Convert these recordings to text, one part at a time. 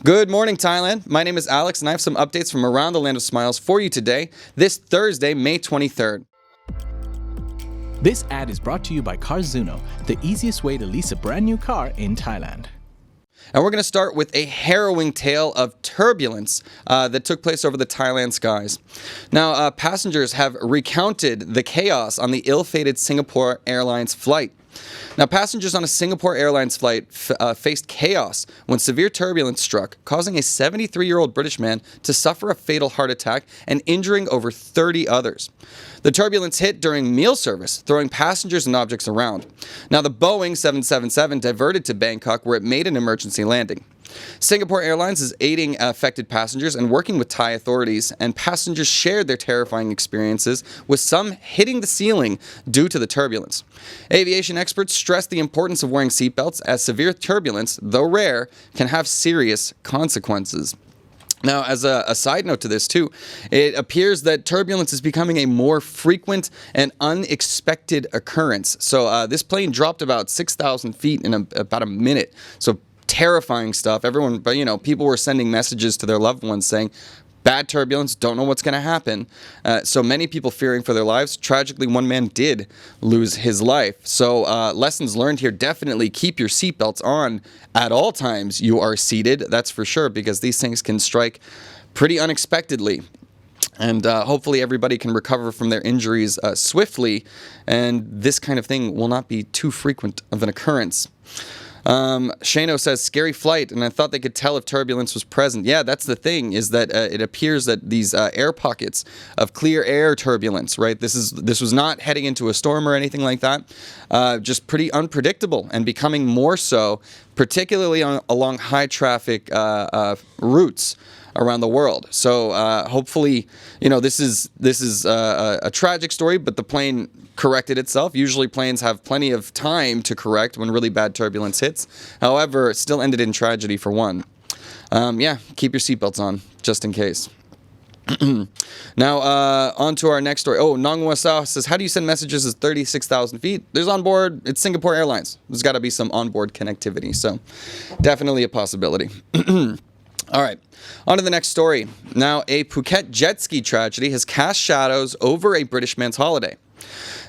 Good morning, Thailand. My name is Alex, and I have some updates from around the land of smiles for you today, this Thursday, May 23rd. This ad is brought to you by Carzuno, the easiest way to lease a brand new car in Thailand. And we're going to start with a harrowing tale of turbulence that took place over the Thailand skies. Now, passengers have recounted the chaos on the ill-fated Singapore Airlines flight. Now, passengers on a Singapore Airlines flight faced chaos when severe turbulence struck, causing a 73-year-old British man to suffer a fatal heart attack and injuring over 30 others. The turbulence hit during meal service, throwing passengers and objects around. Now, the Boeing 777 diverted to Bangkok, where it made an emergency landing. Singapore Airlines is aiding affected passengers and working with Thai authorities, and passengers shared their terrifying experiences, with some hitting the ceiling due to the turbulence. Aviation experts stress the importance of wearing seatbelts, as severe turbulence, though rare, can have serious consequences. Now, as a side note to this too, it appears that turbulence is becoming a more frequent and unexpected occurrence. So this plane dropped about 6,000 feet in about a minute. So terrifying stuff. Everyone, but people were sending messages to their loved ones saying, bad turbulence, don't know what's going to happen. So many people fearing for their lives. Tragically, one man did lose his life. So lessons learned here, definitely keep your seatbelts on at all times you are seated. That's for sure, because these things can strike pretty unexpectedly. And hopefully everybody can recover from their injuries swiftly, and this kind of thing will not be too frequent of an occurrence. Shano says, scary flight, and I thought they could tell if turbulence was present. Yeah, that's the thing, is that it appears that these air pockets of clear air turbulence, right? This was not heading into a storm or anything like that. Just pretty unpredictable, and becoming more so, particularly along high traffic routes around the world. So hopefully, this is a tragic story, but the plane corrected itself. Usually planes have plenty of time to correct when really bad turbulence hits. However, it still ended in tragedy for one. Keep your seatbelts on, just in case. Now, on to our next story. Oh, Nongwa Sao says, how do you send messages at 36,000 feet? There's onboard, it's Singapore Airlines. There's got to be some onboard connectivity, so definitely a possibility. All right, on to the next story. Now, a Phuket jet ski tragedy has cast shadows over a British man's holiday.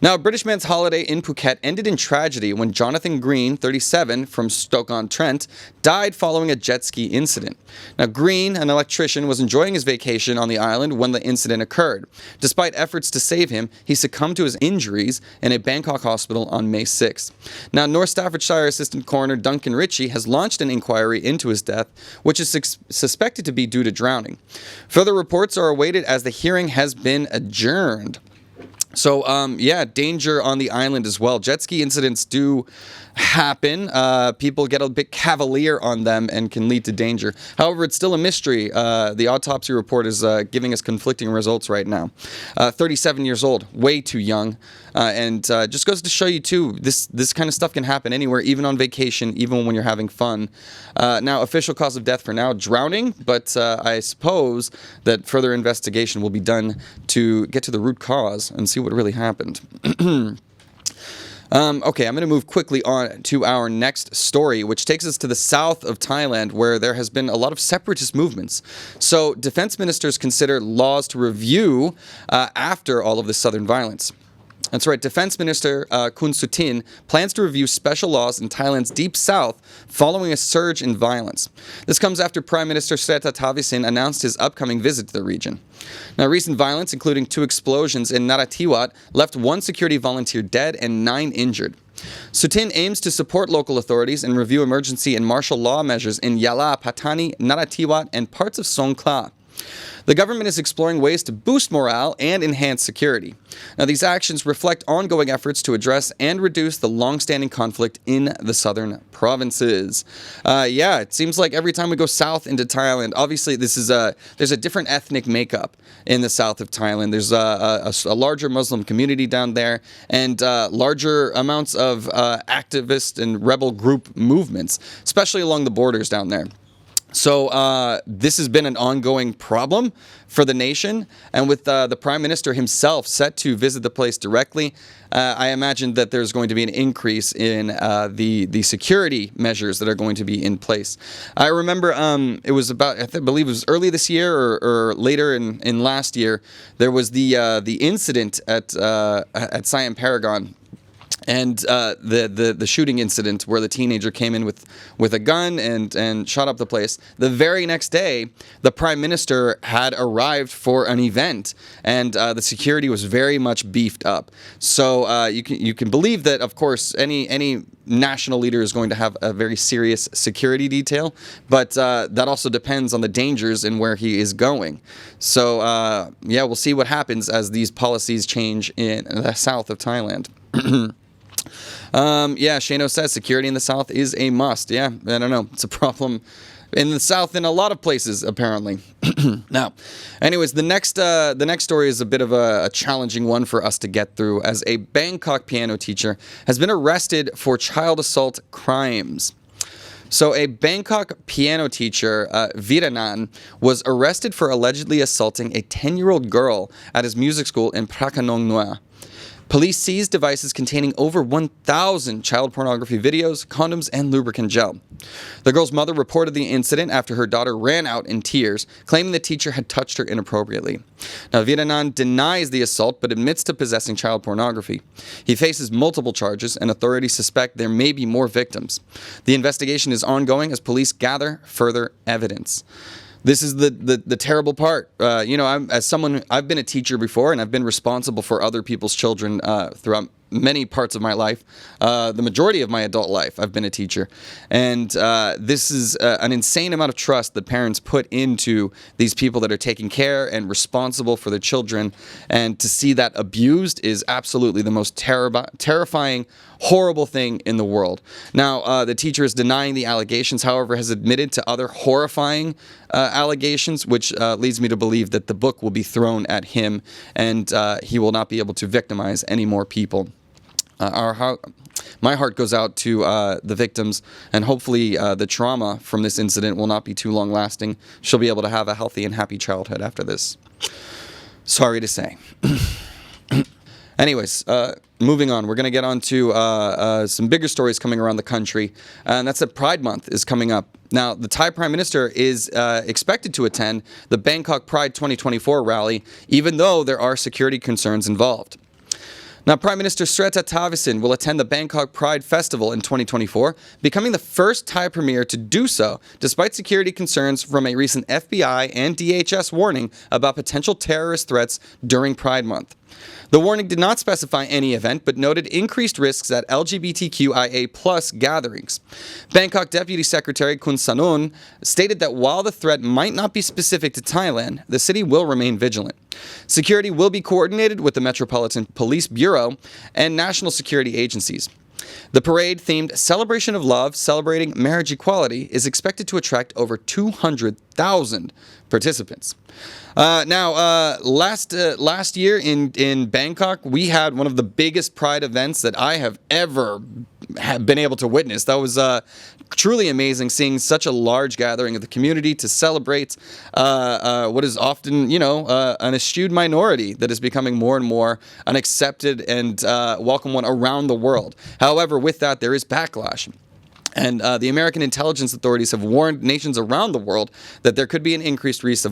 Now, a British man's holiday in Phuket ended in tragedy when Jonathan Green, 37, from Stoke-on-Trent, died following a jet ski incident. Now, Green, an electrician, was enjoying his vacation on the island when the incident occurred. Despite efforts to save him, he succumbed to his injuries in a Bangkok hospital on May 6th. Now, North Staffordshire Assistant Coroner Duncan Ritchie has launched an inquiry into his death, which is suspected to be due to drowning. Further reports are awaited as the hearing has been adjourned. So, danger on the island as well. Jet ski incidents do happen. People get a bit cavalier on them and can lead to danger. However, it's still a mystery. The autopsy report is giving us conflicting results right now. 37 years old, way too young. And just goes to show you, too, this kind of stuff can happen anywhere, even on vacation, even when you're having fun. Now, official cause of death for now, drowning, but I suppose that further investigation will be done to get to the root cause and see what really happened. Okay, I'm going to move quickly on to our next story, which takes us to the south of Thailand, where there has been a lot of separatist movements. So, defense ministers consider laws to review after all of this southern violence. That's right. Defense Minister Kun Sutin plans to review special laws in Thailand's deep south following a surge in violence. This comes after Prime Minister Srettha Thavisin announced his upcoming visit to the region. Now, recent violence, including 2 explosions in Narathiwat, left 1 security volunteer dead and 9 injured. Sutin aims to support local authorities and review emergency and martial law measures in Yala, Patani, Narathiwat, and parts of Songkhla. The government is exploring ways to boost morale and enhance security. Now, these actions reflect ongoing efforts to address and reduce the long-standing conflict in the southern provinces. It seems like every time we go south into Thailand, obviously there's a different ethnic makeup in the south of Thailand. There's a larger Muslim community down there, and larger amounts of activist and rebel group movements, especially along the borders down there. So this has been an ongoing problem for the nation, and with the Prime Minister himself set to visit the place directly, I imagine that there's going to be an increase in the security measures that are going to be in place. I remember it was about, I believe it was early this year or later in last year, there was the incident at Siam Paragon. And the shooting incident where the teenager came in with a gun and shot up the place. The very next day, the Prime Minister had arrived for an event, and the security was very much beefed up. So you can believe that, of course, any national leader is going to have a very serious security detail, but that also depends on the dangers and where he is going. So yeah, we'll see what happens as these policies change in the south of Thailand. Yeah, Shano says security in the south is a must. Yeah, I don't know. It's a problem in the south in a lot of places, apparently. Now, anyways, the next story is a bit of a challenging one for us to get through, as a Bangkok piano teacher has been arrested for child assault crimes. So a Bangkok piano teacher, Viranan, was arrested for allegedly assaulting a 10-year-old girl at his music school in Prakanong Noa. Police seized devices containing over 1,000 child pornography videos, condoms, and lubricant gel. The girl's mother reported the incident after her daughter ran out in tears, claiming the teacher had touched her inappropriately. Now, Viranan denies the assault but admits to possessing child pornography. He faces multiple charges, and authorities suspect there may be more victims. The investigation is ongoing as police gather further evidence. This is the terrible part. I've been a teacher before, and I've been responsible for other people's children throughout many parts of my life. The majority of my adult life, I've been a teacher. And this is an insane amount of trust that parents put into these people that are taking care and responsible for their children. And to see that abused is absolutely the most terrifying, horrible thing in the world. Now, the teacher is denying the allegations, however, has admitted to other horrifying allegations, which leads me to believe that the book will be thrown at him and he will not be able to victimize any more people. My heart goes out to the victims, and hopefully the trauma from this incident will not be too long lasting. She'll be able to have a healthy and happy childhood after this. Sorry to say. Anyways, moving on, we're going to get on to some bigger stories coming around the country, and that's that Pride Month is coming up. Now, the Thai Prime Minister is expected to attend the Bangkok Pride 2024 rally, even though there are security concerns involved. Now, Prime Minister Srettha Thavisin will attend the Bangkok Pride Festival in 2024, becoming the first Thai premier to do so, despite security concerns from a recent FBI and DHS warning about potential terrorist threats during Pride Month. The warning did not specify any event, but noted increased risks at LGBTQIA+ gatherings. Bangkok Deputy Secretary Kun Sanon stated that while the threat might not be specific to Thailand, the city will remain vigilant. Security will be coordinated with the Metropolitan Police Bureau and national security agencies. The parade, themed Celebration of Love, Celebrating Marriage Equality, is expected to attract over 200,000 participants. Last year in Bangkok, we had one of the biggest Pride events that I have ever been able to witness. That was truly amazing, seeing such a large gathering of the community to celebrate what is often, an eschewed minority that is becoming more and more an accepted and welcome one around the world. However, with that, there is backlash. And the American intelligence authorities have warned nations around the world that there could be an increased risk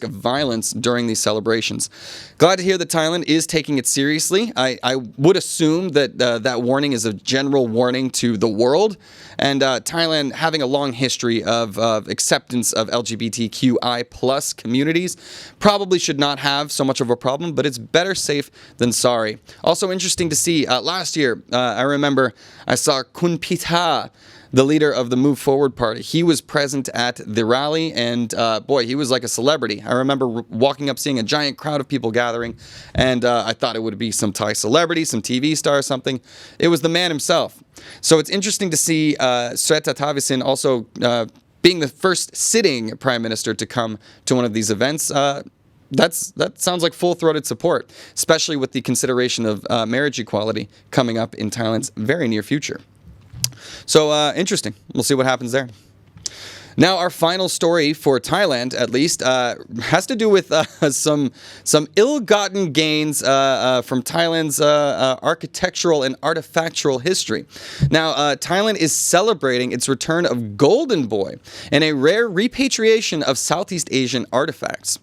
of violence during these celebrations. Glad to hear that Thailand is taking it seriously. I would assume that that warning is a general warning to the world. And Thailand, having a long history of acceptance of LGBTQI+ communities, probably should not have so much of a problem, but it's better safe than sorry. Also interesting to see, last year, I remember I saw Kun Pitha, the leader of the Move Forward Party. He was present at the rally, and boy, he was like a celebrity. I remember walking up, seeing a giant crowd of people gathering, and I thought it would be some Thai celebrity, some TV star or something. It was the man himself. So it's interesting to see Srettha Thavisin also being the first sitting prime minister to come to one of these events. That sounds like full-throated support, especially with the consideration of marriage equality coming up in Thailand's very near future. So interesting. We'll see what happens there. Now, our final story for Thailand, at least, has to do with some ill-gotten gains from Thailand's architectural and artifactual history. Now, Thailand is celebrating its return of Golden Boy and a rare repatriation of Southeast Asian artifacts.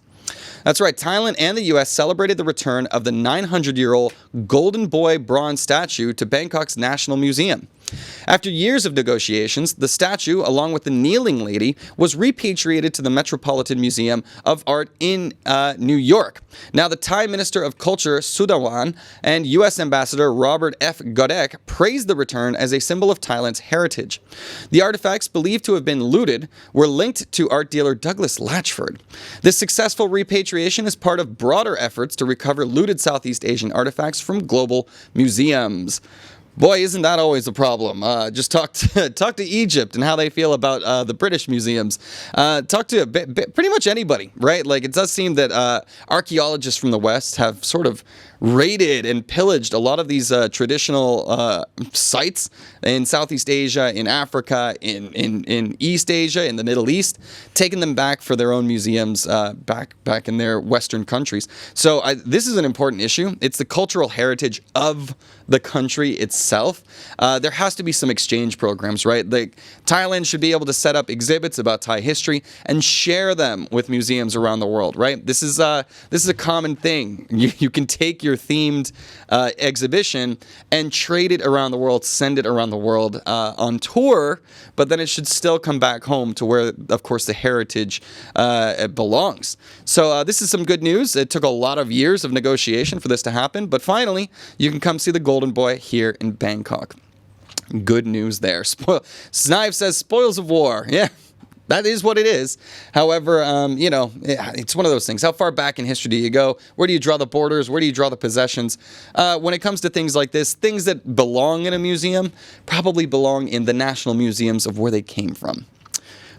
That's right, Thailand and the U.S. celebrated the return of the 900-year-old Golden Boy bronze statue to Bangkok's National Museum. After years of negotiations, the statue, along with the kneeling lady, was repatriated to the Metropolitan Museum of Art in New York. Now, the Thai Minister of Culture, Sudawan, and U.S. Ambassador Robert F. Godek praised the return as a symbol of Thailand's heritage. The artifacts, believed to have been looted, were linked to art dealer Douglas Latchford. This successful repatriation is part of broader efforts to recover looted Southeast Asian artifacts from global museums. Boy, isn't that always a problem. Just talk to Egypt and how they feel about the British museums. Talk to pretty much anybody, right? Like, it does seem that archaeologists from the West have sort of raided and pillaged a lot of these traditional sites in Southeast Asia, in Africa, in East Asia, in the Middle East, taking them back for their own museums back in their Western countries. So this is an important issue. It's the cultural heritage of the country itself. There has to be some exchange programs, right? Like, Thailand should be able to set up exhibits about Thai history and share them with museums around the world, right? This is a common thing. You can take your themed exhibition and trade it around the world, send it around the world on tour, but then it should still come back home to where, of course, the heritage it belongs. So this is some good news. It took a lot of years of negotiation for this to happen, but finally, you can come see the Golden Boy here in Bangkok. Good news there. Snive says, spoils of war. Yeah. That is what it is. However, it's one of those things. How far back in history do you go? Where do you draw the borders? Where do you draw the possessions? When it comes to things like this, things that belong in a museum probably belong in the national museums of where they came from.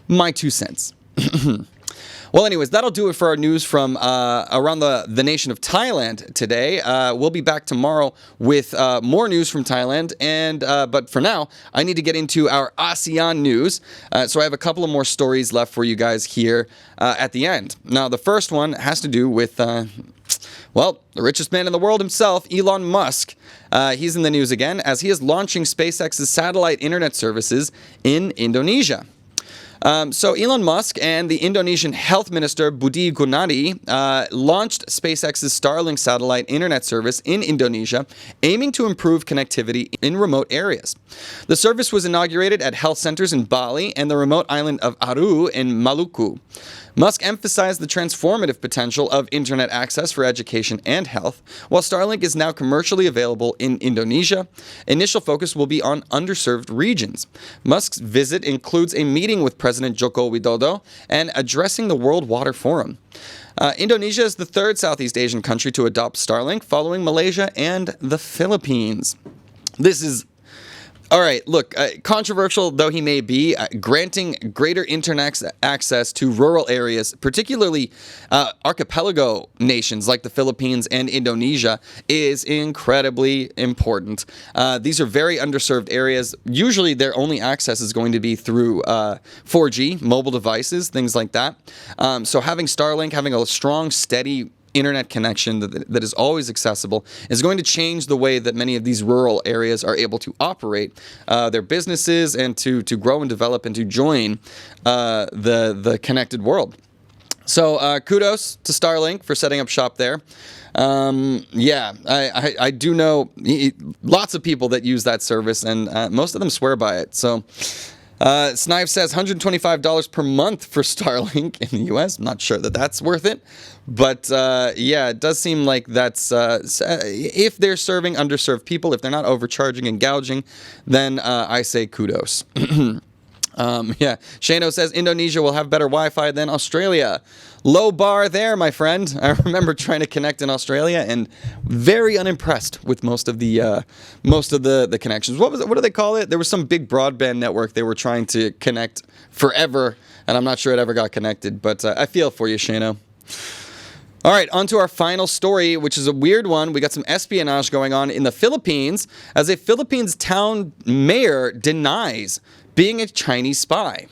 My 2 cents. Well, anyways, that'll do it for our news from around the nation of Thailand today. We'll be back tomorrow with more news from Thailand. But for now, I need to get into our ASEAN news. So I have a couple of more stories left for you guys here at the end. Now, the first one has to do with, the richest man in the world himself, Elon Musk. He's in the news again as he is launching SpaceX's satellite internet services in Indonesia. So Elon Musk and the Indonesian Health Minister Budi Gunadi launched SpaceX's Starlink satellite internet service in Indonesia, aiming to improve connectivity in remote areas. The service was inaugurated at health centers in Bali and the remote island of Aru in Maluku. Musk emphasized the transformative potential of internet access for education and health. While Starlink is now commercially available in Indonesia, initial focus will be on underserved regions. Musk's visit includes a meeting with President Joko Widodo and addressing the World Water Forum. Indonesia is the third Southeast Asian country to adopt Starlink, following Malaysia and the Philippines. This is all right, look, controversial though he may be, granting greater internet access to rural areas, particularly archipelago nations like the Philippines and Indonesia, is incredibly important. These are very underserved areas. Usually their only access is going to be through 4G, mobile devices, things like that. So having Starlink, having a strong, steady internet connection that is always accessible is going to change the way that many of these rural areas are able to operate their businesses and to grow and develop and to join the connected world. So kudos to Starlink for setting up shop there. I do know lots of people that use that service, and most of them swear by it. So Snive says $125 per month for Starlink in the U.S. I'm not sure that that's worth it. But it does seem like that's if they're serving underserved people, if they're not overcharging and gouging, then I say kudos. Shano says Indonesia will have better Wi-Fi than Australia. Low bar there, my friend. I remember trying to connect in Australia and very unimpressed with most of the connections. What do they call it? There was some big broadband network they were trying to connect forever, and I'm not sure it ever got connected. But I feel for you, Shano. All right, on to our final story, which is a weird one. We got some espionage going on in the Philippines as a Philippines town mayor denies being a Chinese spy.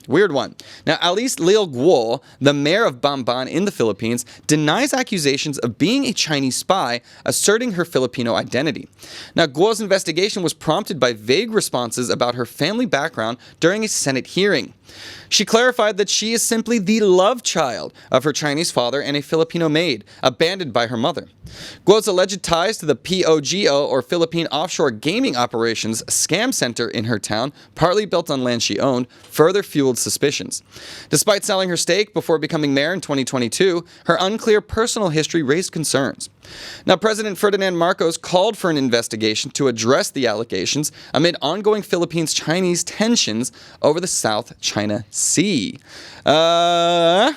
Weird one. Now, Alice Lil Guo, the mayor of Bamban in the Philippines, denies accusations of being a Chinese spy, asserting her Filipino identity. Now, Guo's investigation was prompted by vague responses about her family background during a Senate hearing. She clarified that she is simply the love child of her Chinese father and a Filipino maid, abandoned by her mother. Guo's alleged ties to the POGO, or Philippine Offshore Gaming Operations, scam center in her town, partly built on land she owned, further fueled suspicions. Despite selling her stake before becoming mayor in 2022, her unclear personal history raised concerns. Now, President Ferdinand Marcos called for an investigation to address the allegations amid ongoing Philippines-Chinese tensions over the South China Sea. I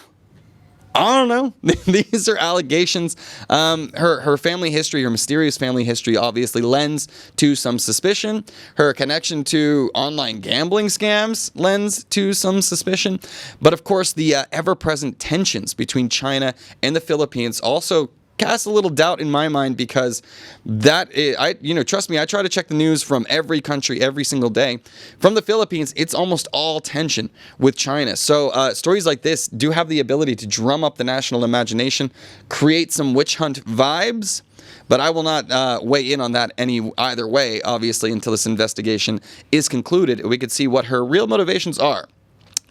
don't know. These are allegations. Her family history, her mysterious family history, obviously lends to some suspicion. Her connection to online gambling scams lends to some suspicion. But of course, the ever-present tensions between China and the Philippines also cast a little doubt in my mind, because trust me, I try to check the news from every country every single day. From the Philippines, it's almost all tension with China. So stories like this do have the ability to drum up the national imagination, create some witch hunt vibes. But I will not weigh in on that either way, obviously, until this investigation is concluded. We could see what her real motivations are.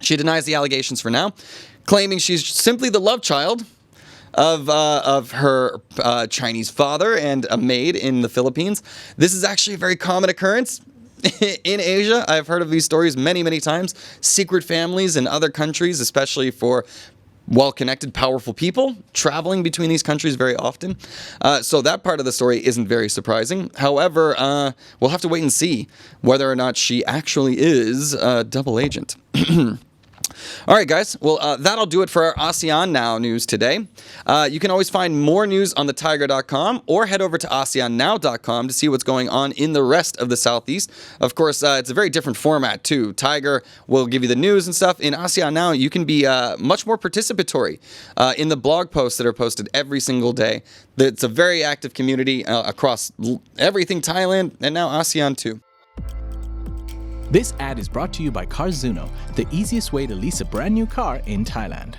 She denies the allegations for now, claiming she's simply the love child of her Chinese father and a maid in the Philippines. This is actually a very common occurrence in Asia. I've heard of these stories many, many times. Secret families in other countries, especially for well-connected, powerful people traveling between these countries very often. So that part of the story isn't very surprising. However, we'll have to wait and see whether or not she actually is a double agent. All right, guys. Well, that'll do it for our ASEAN Now news today. You can always find more news on thetiger.com or head over to ASEANnow.com to see what's going on in the rest of the Southeast. Of course, it's a very different format, too. Tiger will give you the news and stuff. In ASEAN Now, you can be much more participatory in the blog posts that are posted every single day. It's a very active community across everything Thailand and now ASEAN, too. This ad is brought to you by Carzuno, the easiest way to lease a brand new car in Thailand.